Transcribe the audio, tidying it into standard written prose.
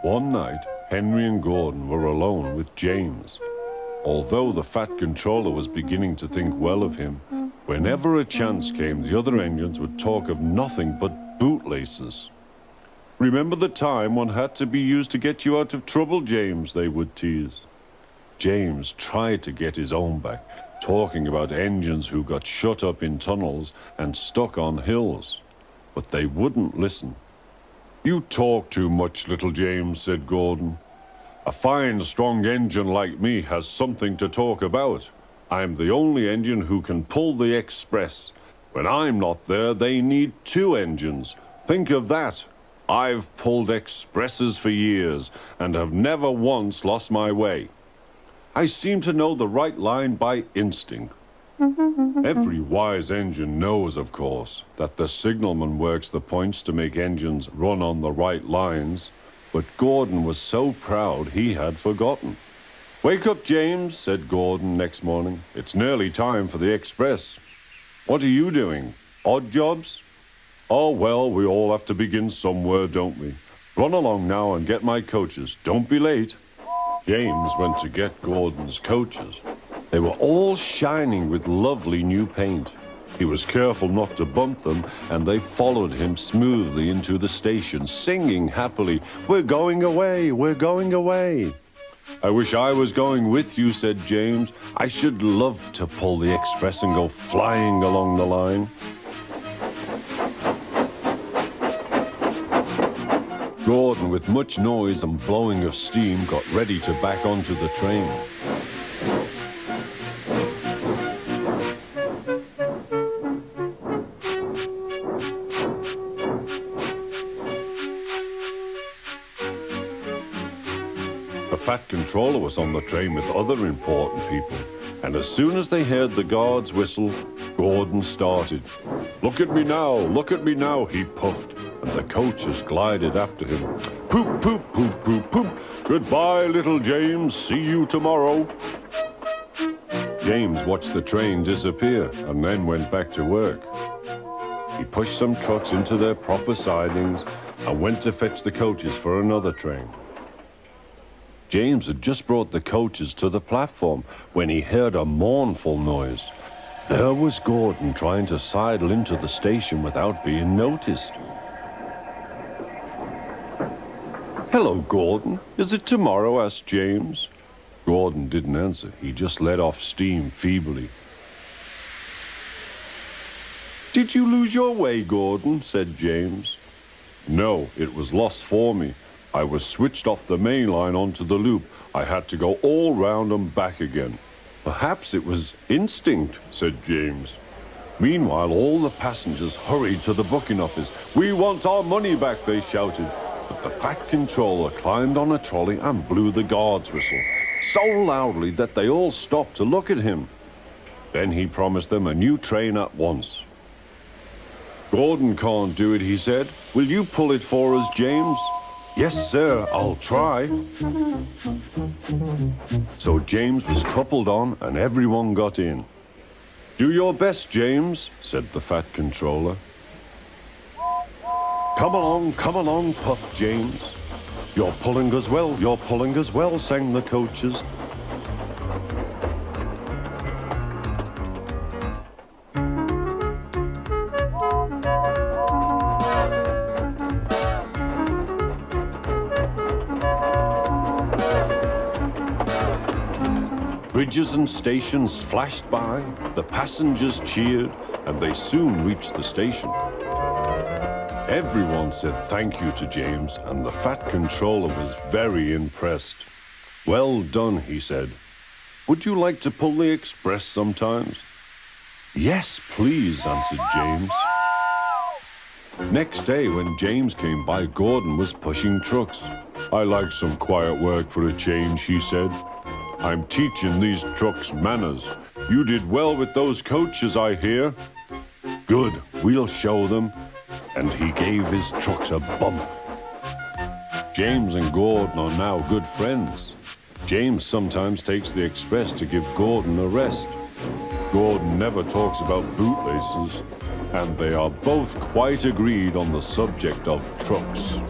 One night, Henry and Gordon were alone with James. Although the Fat Controller was beginning to think well of him, whenever a chance came, the other engines would talk of nothing but bootlaces. "Remember the time one had to be used to get you out of trouble, James," they would tease. James tried to get his own back, talking about engines who got shut up in tunnels and stuck on hills. But they wouldn't listen. "You talk too much, little James," said Gordon. "A fine, strong engine like me has something to talk about. I'm the only engine who can pull the express. When I'm not there, they need two engines. Think of that. I've pulled expresses for years and have never once lost my way. I seem to know the right line by instinct." Every wise engine knows, of course, that the signalman works the points to make engines run on the right lines, but Gordon was so proud he had forgotten. "Wake up, James," said Gordon next morning. "It's nearly time for the express." "What are you doing? Odd jobs?" "Oh, well, we all have to begin somewhere, don't we? Run along now and get my coaches. Don't be late." James went to get Gordon's coaches. They were all shining with lovely new paint. He was careful not to bump them, and they followed him smoothly into the station, singing happily, "We're going away, we're going away." "I wish I was going with you," said James. "I should love to pull the express and go flying along the line." Gordon, with much noise and blowing of steam, got ready to back onto the train. The Fat Controller was on the train with other important people, and as soon as they heard the guard's whistle, Gordon started. Look at me now," he puffed, and the coaches glided after him. "Poop, poop, poop, poop, poop. Goodbye, little James. See you tomorrow." James watched the train disappear and then went back to work. He pushed some trucks into their proper sidings and went to fetch the coaches for another train. James had just brought the coaches to the platform when he heard a mournful noise. There was Gordon trying to sidle into the station without being noticed. "Hello, Gordon. Is it tomorrow?" asked James. Gordon didn't answer. He just let off steam feebly. "Did you lose your way, Gordon?" said James. "No, it was lost for me. I was switched off the main line onto the loop. I had to go all round and back again." "Perhaps it was instinct," said James. Meanwhile, all the passengers hurried to the booking office. "We want our money back," they shouted. But the Fat Controller climbed on a trolley and blew the guard's whistle, so loudly that they all stopped to look at him. Then he promised them a new train at once. "Gordon can't do it," he said. "Will you pull it for us, James?" "Yes, sir, I'll try." So James was coupled on and everyone got in. "Do your best, James," said the Fat Controller. Come along, puffed James. You're pulling us well, sang the coaches. Bridges and stations flashed by, the passengers cheered, and they soon reached the station. Everyone said thank you to James, and the Fat Controller was very impressed. "Well done," he said. "Would you like to pull the express sometimes?" "Yes, please," answered James. Next day, when James came by, Gordon was pushing trucks. "I like some quiet work for a change," he said. "I'm teaching these trucks manners. You did well with those coaches, I hear." "Good, we'll show them." And he gave his trucks a bump. James and Gordon are now good friends. James sometimes takes the express to give Gordon a rest. Gordon never talks about bootlaces, and they are both quite agreed on the subject of trucks.